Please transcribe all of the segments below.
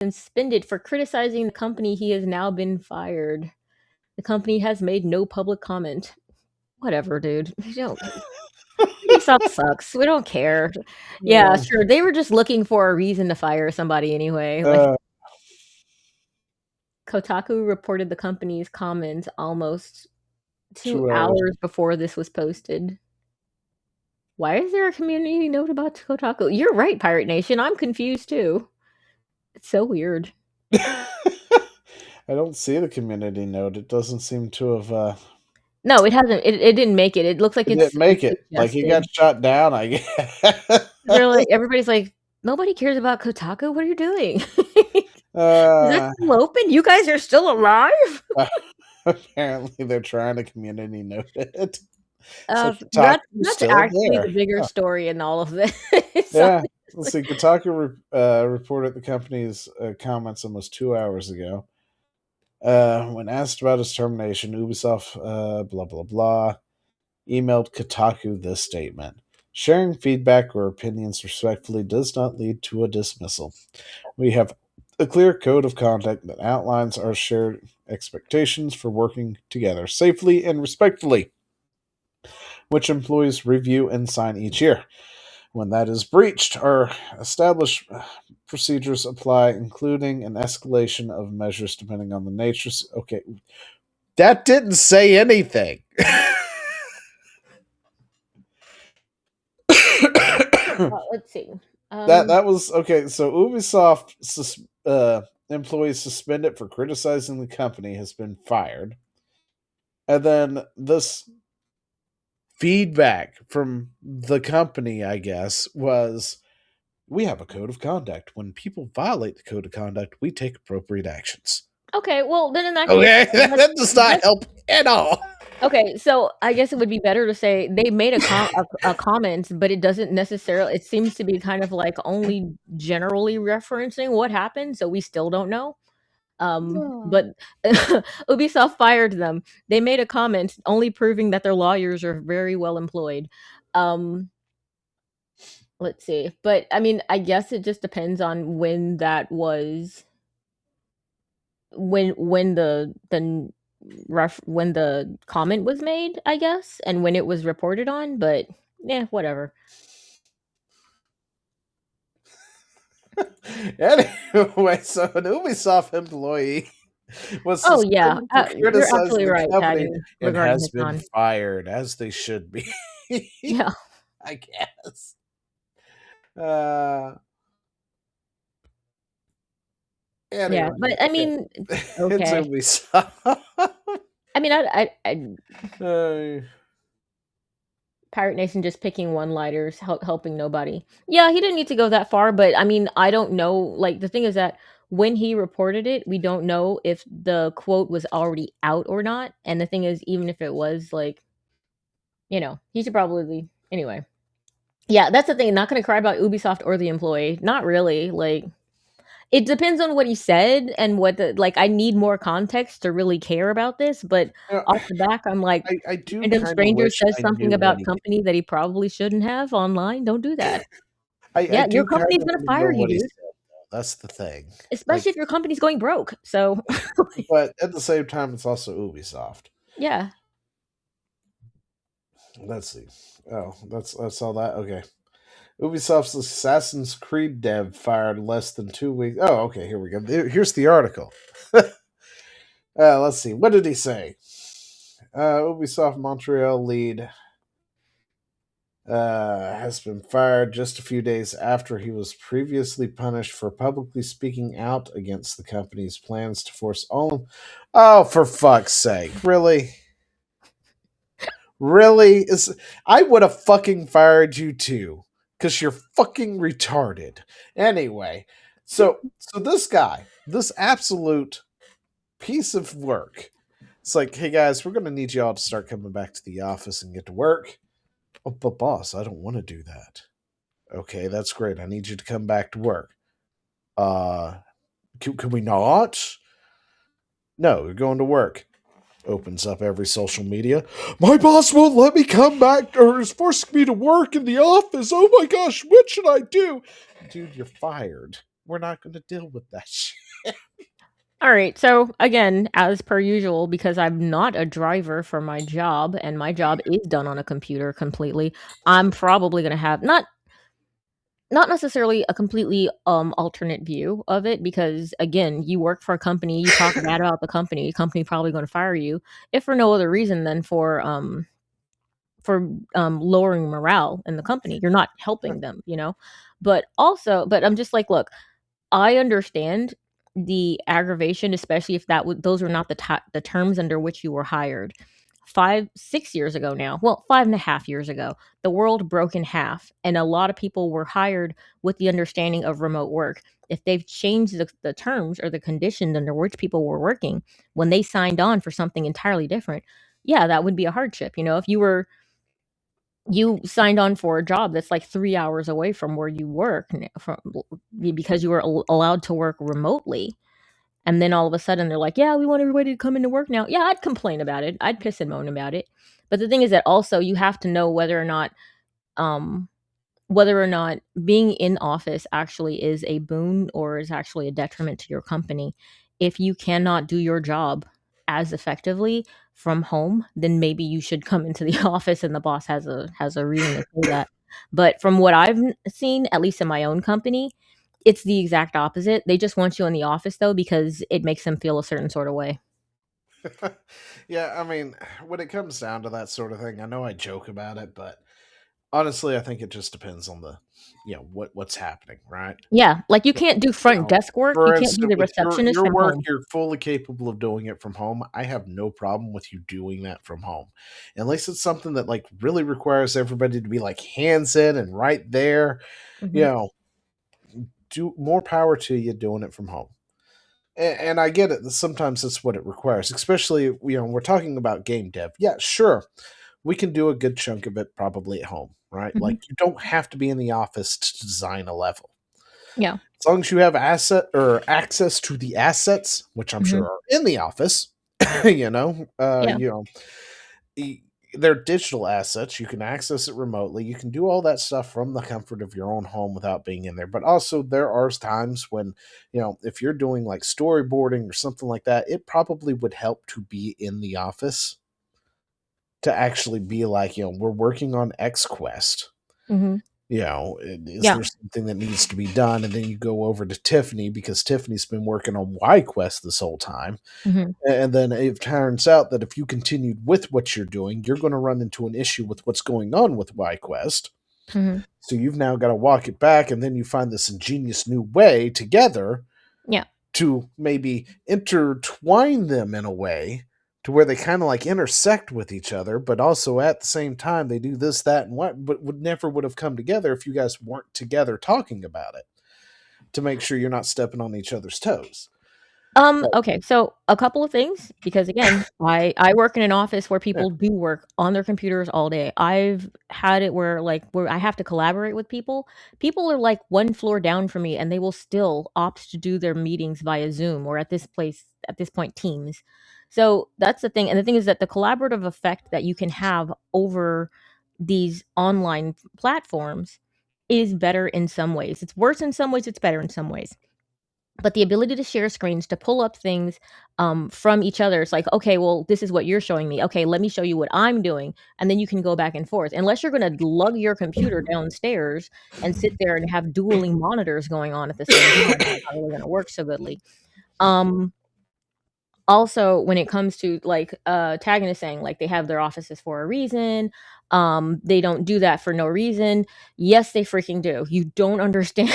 suspended for criticizing the company. He has now been fired. The company has made no public comment. Whatever, dude. Ubisoft sucks. We don't care. Yeah, Yeah. sure. They were just looking for a reason to fire somebody anyway. Like, Kotaku reported the company's comments almost 2 2 hours. hours before this was posted. Why is there a community note about Kotaku? You're right, Pirate Nation. I'm confused too. It's so weird. I don't see the community note. It doesn't seem to have. No, it hasn't. It didn't make it. It looks like It it's didn't make it. Like he got suggested. shot down, I guess. They're like, everybody's like, nobody cares about Kotaku. What are you doing? Is that uh, still open? You guys are still alive? apparently, they're trying to community note it. So Kotaku's That's still actually the there. bigger Huh. story in all of this. Yeah. Honestly. Let's see. Kotaku reported the company's comments almost 2 hours ago. When asked about his termination, Ubisoft, blah, blah, blah, emailed Kotaku this statement. Sharing feedback or opinions respectfully does not lead to a dismissal. We have a clear code of conduct that outlines our shared expectations for working together safely and respectfully, which employees review and sign each year. When that is breached, our established procedures apply, including an escalation of measures depending on the nature. Okay, that didn't say anything. Let's see. That was okay. So Ubisoft employees suspended for criticizing the company has been fired, and then this feedback from the company, I guess, was we have a code of conduct. When people violate the code of conduct, we take appropriate actions. Okay, well then in that case, Okay, that does not that's help at all. okay. So I guess it would be better to say they made a comment, but it doesn't necessarily. It seems to be kind of like only generally referencing what happened, so we still don't know. But Ubisoft fired them. They made a comment only proving that their lawyers are very well employed. Um, let's see. But I mean, I guess it just depends on when that was when when the comment was made, I guess, and when it was reported on, but yeah, whatever. Anyway, so an Ubisoft employee was Oh yeah, suspended for you're criticizing absolutely the right, company Patty, and regarding has his been son. fired, as they should be. Yeah. I guess. Uh, Yeah, anyway, but I okay. mean, It's okay. Ubisoft. I mean, I Uh, Pirate Nation just picking one-liners, helping nobody. Yeah, he didn't need to go that far, but I mean, I don't know. Like the thing is that when he reported it, we don't know if the quote was already out or not. And the thing is, even if it was, like, he should probably anyway. Yeah, that's the thing. Not going to cry about Ubisoft or the employee. Not really. Like, it depends on what he said and what the like. I need more context to really care about this. But you know, off the back, I'm like, I do random kind of stranger wish says I something knew what about he did. company that he probably shouldn't have online. Don't do that. I Yeah, your do kind company's of gonna want to know fire you, what he dude. said, though. That's the thing. Especially if Like, your company's going broke. So, but at the same time, it's also Ubisoft. yeah. Let's see. Oh, that's all that. Okay. Ubisoft's Assassin's Creed dev fired less than 2 weeks. Oh, okay. Here we go. Here's the article. Let's see. What did he say? Ubisoft Montreal lead has been fired just a few days after he was previously punished for publicly speaking out against the company's plans to force all. Oh, for fuck's sake! Really? Really? I would have fucking fired you too, because you're fucking retarded. Anyway, so this guy, this absolute piece of work, it's like, hey guys, we're gonna need y'all to start coming back to the office and get to work. Oh, but boss, I don't want to do that. Okay, that's great. I need you to come back to work. Uh, can we not? No, you're going to work. Opens up every social media. My boss won't let me come back or is forcing me to work in the office. Oh my gosh, what should I do? Dude, you're fired. we're not going to deal with that shit. All right. So again, as per usual, because I'm not a driver for my job and my job is done on a computer completely, I'm probably going to have not necessarily a completely alternate view of it because again, you work for a company, you talk bad about the company probably going to fire you if for no other reason than for lowering morale in the company. You're not helping them, you know? But I'm just like, look, I understand the aggravation, especially if those were not the terms under which you were hired. 6 years ago now, well, 5.5 years ago, the world broke in half, and a lot of people were hired with the understanding of remote work. If they've changed the terms or the conditions under which people were working when they signed on for something entirely different, yeah, that would be a hardship. You know, if you signed on for a job that's like 3 hours away from where you work because you were allowed to work remotely, and then all of a sudden they're like, "Yeah, we want everybody to come into work now." Yeah, I'd complain about it. I'd piss and moan about it. But the thing is that also you have to know um whether or not being in office actually is a boon or is actually a detriment to your company. If you cannot do your job as effectively from home, then maybe you should come into the office and the boss has a reason to say that. But from what I've seen, at least in my own company, it's the exact opposite. They just want you in the office though because it makes them feel a certain sort of way. Yeah, I mean, when it comes down to that sort of thing, I know I joke about it, but honestly, I think it just depends on the, what's happening, right? Yeah, like you Yeah, can't do front desk work. You for can't be instance, the with receptionist your from work, home. you're fully capable of doing it from home. I have no problem with you doing that from home, unless it's something that like really requires everybody to be like hands in and right there. You Mhm. know, do more power to you doing it from home. And I get it. Sometimes that's what it requires, especially we're talking about game dev. Yeah, sure, we can do a good chunk of it probably at home, right? Mhm. Like you don't have to be in the office to design a level. Yeah. As long as you have asset or access to the assets, which I'm sure Mhm. are in the office, you know, uh, Yeah. you know, e- they're digital assets. You can access it remotely. You can do all that stuff from the comfort of your own home without being in there. But also, there are times when, if you're doing like storyboarding or something like that, it probably would help to be in the office to actually be like, we're working on X Quest. Mhm. Is Yeah. there something that needs to be done? And then you go over to Tiffany because Tiffany's been working on Y Quest this whole time. Mhm. And then it turns out that if you continued with what you're doing, you're going to run into an issue with what's going on with Y Quest. Mhm. So you've now got to walk it back, and then you find this ingenious new way together Yeah. to maybe intertwine them in a way to where they kind of like intersect with each other, but also at the same time they do this, that, and what, but would have come together if you guys weren't together talking about it to make sure you're not stepping on each other's toes. But Okay, so a couple of things because again, I work in an office where yeah, people do work on their computers all day. I've had it where I have to collaborate with people. People are like one floor down from me and they will still opt to do their meetings via Zoom or at this point Teams. So that's the thing. And the thing is that the collaborative effect that you can have over these online platforms is better in some ways. It's worse in some ways, it's better in some ways, but the ability to share screens to pull up things from each other, it's like, okay, well, this is what you're showing me, okay, let me show you what I'm doing, and then you can go back and forth unless you're going to lug your computer downstairs and sit there and have dueling monitors going on at the same time. It's not really going to work so goodly. um Also, when it comes to like Tagan is saying, like they have their offices for a reason. They don't do that for no reason. Yes, they freaking do. You don't understand.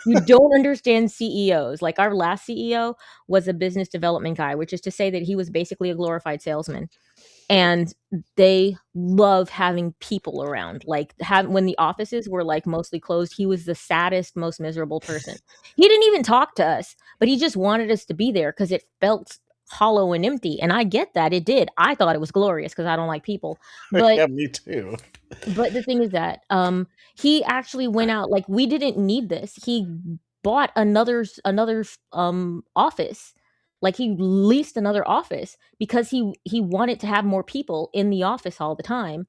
You don't understand CEOs. Like our last CEO was a business development guy, which is to say that he was basically a glorified salesman, and they love having people around. Like when the offices were like mostly closed, he was the saddest, most miserable person. He didn't even talk to us, but he just wanted us to be there because it felt hollow and empty. And I get that it did. I thought it was glorious because I don't like people. But yeah, me too. the thing is that, he actually went out like, we didn't need this. He bought office. Like, he leased another office because he wanted to have more people in the office all the time,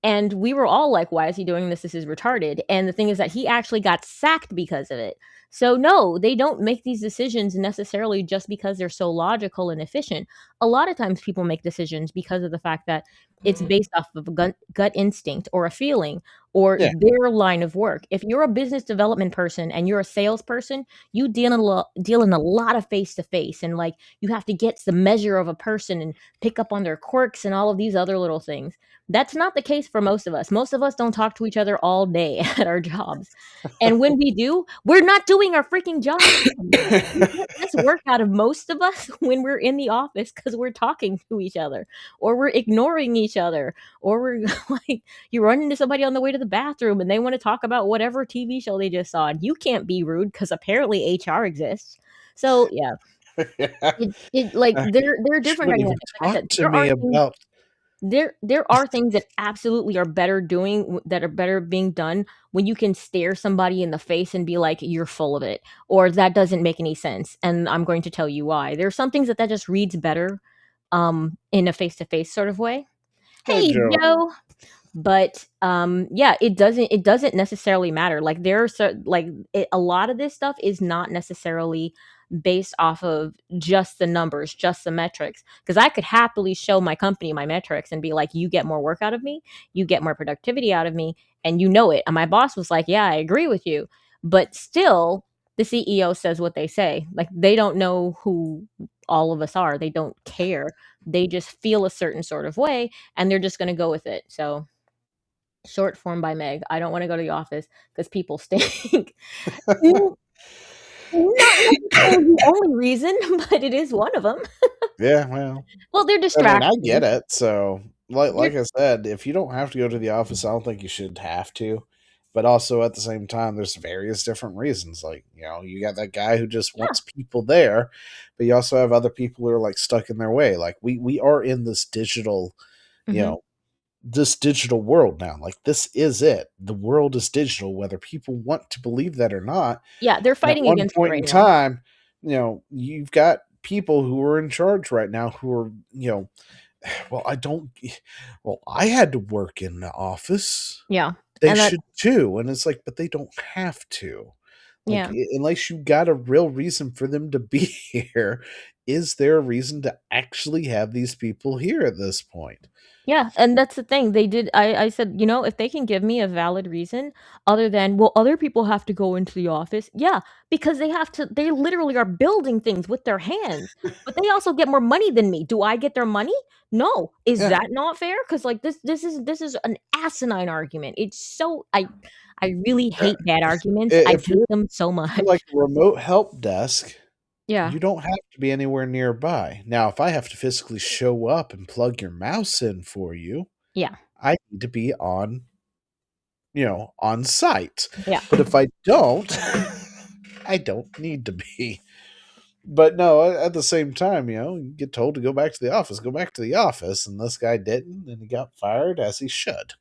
and we were all like, "Why is he doing this? This is retarded." And the thing is that he actually got sacked because of it. So no, they don't make these decisions necessarily just because they're so logical and efficient. A lot of times people make decisions because of the fact that it's based off of a gut instinct or a feeling or Yeah. their line of work. If you're a business development person and you're a salesperson, you deal in a lot of face to face, and like you have to get the measure of a person and pick up on their quirks and all of these other little things. That's not the case for most of us. Most of us don't talk to each other all day at our jobs. And when we do, we're not doing our freaking jobs sometimes. You get this work out of most of us when we're in the office because we're talking to each other or we're ignoring each other or we're like, you run into somebody on the way to the bathroom and they want to talk about whatever TV show they just saw. And you can't be rude because apparently HR exists. So yeah, Yeah. it like there are She different wouldn't even dynamics. Like I talk said, to me about. there are things that absolutely are better that are better being done when you can stare somebody in the face and be like, "You're full of it," or "That doesn't make any sense," and I'm going to tell you why. There are some things that just reads better, in a face to face sort of way. Hi, "Hey, Joe. Joe." But yeah, it doesn't necessarily matter. Like there are like a lot of this stuff is not necessarily based off of just the numbers, just the metrics, because I could happily show my company my metrics and be like, you get more work out of me, you get more productivity out of me, and you know it. And my boss was like, yeah, I agree with you. But still, the CEO says what they say. Like they don't know who all of us are, they don't care, they just feel a certain sort of way and they're just going to go with it. So short form by Meg. I don't wanna go to the office because people stink. N Not necessarily the only reason, but it is one of them. Yeah, well, Well, they're I mean, I get distracting. it. So, They're like I said, if you don't have to go to the office, I don't think you should have to. But also at the same time, there's various different reasons. Like, you got that guy who just yeah, wants people there, but you also have other people who are like stuck in their way. Like we are in you mhm. know, this digital world now. Like this is it. The world is digital, whether people want to believe that or not. Yeah, they're And at fighting one against it point right in now. time, you've got people who are in charge right now who are, well, I don't, well, I had to work in the office. Yeah, They and that should too. And it's like, but they don't have to. Like, yeah. unless you got a real reason for them to be here, is there a reason to actually have these people here at this point? Yeah, and that's the thing. I said, if they can give me a valid reason other than, well, other people have to go into the office. Yeah, because they literally are building things with their hands, but they also get more money than me. Do I get their money? No. Is Yeah. that not fair? Cuz like this is an asinine argument. It's so I really hate bad arguments. I If hate you're them so like much. a remote help desk, Yeah. you don't have to be anywhere nearby. Now, if I have to physically show up and plug your mouse in for you, Yeah. I need to be on site. Yeah. But if I don't, I don't need to be. But no, at the same time, you get told to go back to the office, go back to the office, and this guy didn't, and he got fired as he should.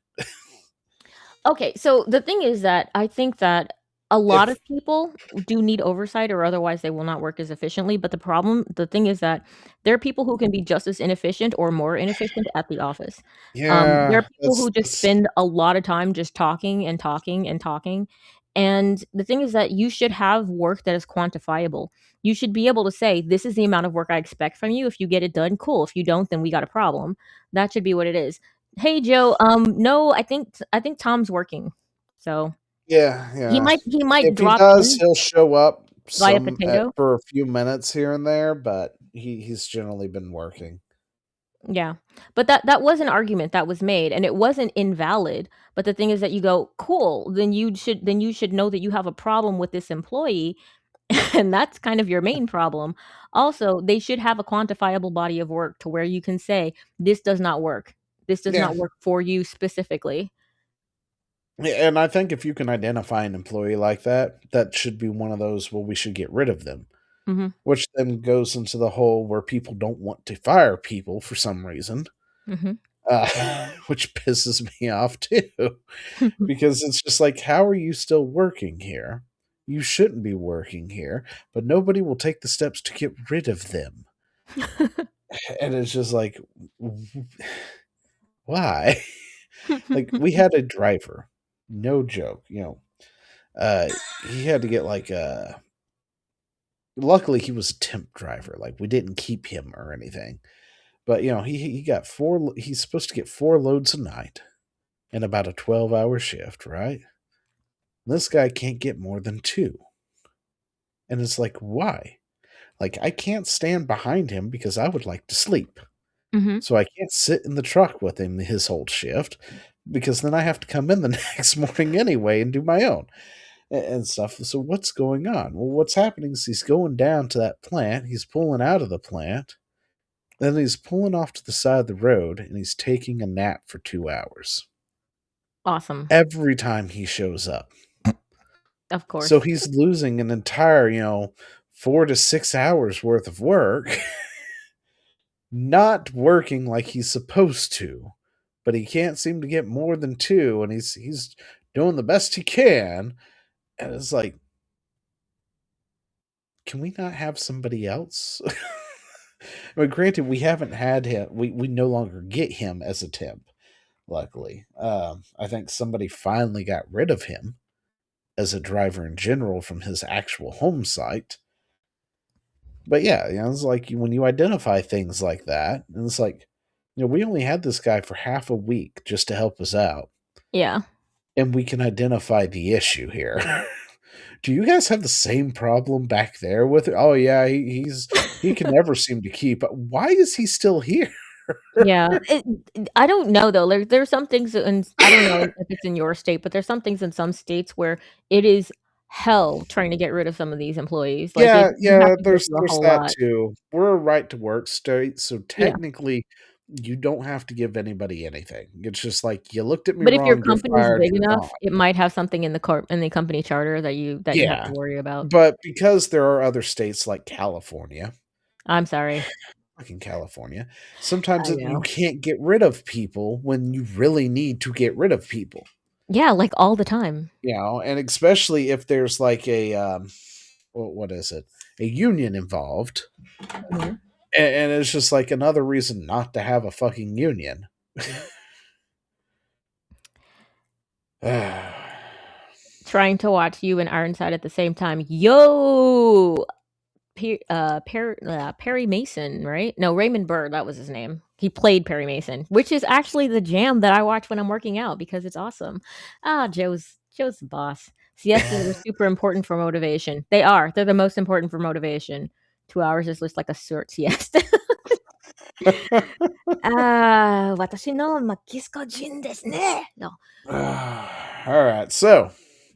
Okay, so the thing is that I think that a lot If of people do need oversight or otherwise they will not work as efficiently, but the thing is that there are people who can be just as inefficient or more inefficient at the office. There Yeah, are people who just spend a lot of time just talking and talking and talking, and the thing is that you should have work that is quantifiable. You should be able to say, "This is the amount of work I expect from you. If you get it done, cool. If you don't, then we got a problem." That should be what it is. "Hey, Joe, no, I think Tom's working." So, yeah, he yeah. might If he drop does, in he'll show up via some potato. for a few minutes here and there, but he's generally been working. Yeah. But that was an argument that was made, and it wasn't invalid, but the thing is that you go, "Cool, then you should know that you have a problem with this employee, and that's kind of your main problem." Also, they should have a quantifiable body of work to where you can say, "This does not work. This does Yeah. not work for you specifically." Yeah, and I think if you can identify an employee like that, that should be one of those, well, we should get rid of them. Mhm. Which then goes into the whole where people don't want to fire people for some reason, Mhm. which pisses me off too, because it's just like, how are you still working here? You shouldn't be working here, but nobody will take the steps to get rid of them. And it's just like, why? Like, we had a driver, no joke, He had to get like a. Luckily, he was a temp driver. Like we didn't keep him or anything. But he got four. He's supposed to get 4 loads a night in about a 12-hour shift, right? This guy can't get more than two, and it's like, why? Like I can't stand behind him because I would like to sleep. Mhm. So I can't sit in the truck with him his whole shift because then I have to come in the next morning anyway and do my own and stuff. So what's going on? Well, what's happening is he's going down to that plant, he's pulling out of the plant, then he's pulling off to the side of the road and he's taking a nap for 2 hours Awesome. every time he shows up. Of So course. he's losing an entire, 4 to 6 hours worth of work, not working like he's supposed to. But he can't seem to get more than two, and he's doing the best he can. And it's like, can we not have somebody else? I mean, granted, we haven't had him. We no longer get him as a temp. Luckily, I think somebody finally got rid of him as a driver in general from his actual home site. But yeah, it's like when you identify things like that, and it's like, we only had this guy for half a week just to help us out, Yeah. and we can identify the issue here. Do you guys have the same problem back there with it? Oh yeah, he can never seem to keep. Why is he still here? Yeah, I don't know though, there's some things in I don't know if it's in your state, but there's some things in some states where it is hell trying to get rid of some of these employees, like, Yeah, you have yeah, to go there's through a there's whole that lot. too. We're a right to work state, so Yeah, technically you don't have to give anybody anything. It's just like you looked at me but if your wrong, you're company's fired, big you're enough, gone. it might have something in the company charter that you have to Yeah. worry about. But because there are other states like California, I'm sorry. fucking California, sometimes I you know. can't get rid of people when you really need to get rid of people. Yeah, like, all the time. And especially if there's like a what is it? A union involved. Mhm. And it's just like another reason not to have a fucking union. Trying to watch you and Ironside at the same time. Yo! Perry Mason, right? No, Raymond Burr, that was his name. He played Perry Mason, which is actually the jam that I watch when I'm working out because it's awesome. Ah, Joe's the boss. Siestas are super important for motivation. They are. They're the most important for motivation. 2 hours is just like a short siesta. Ah, 私のま、キスコ人ですね. No. All right, so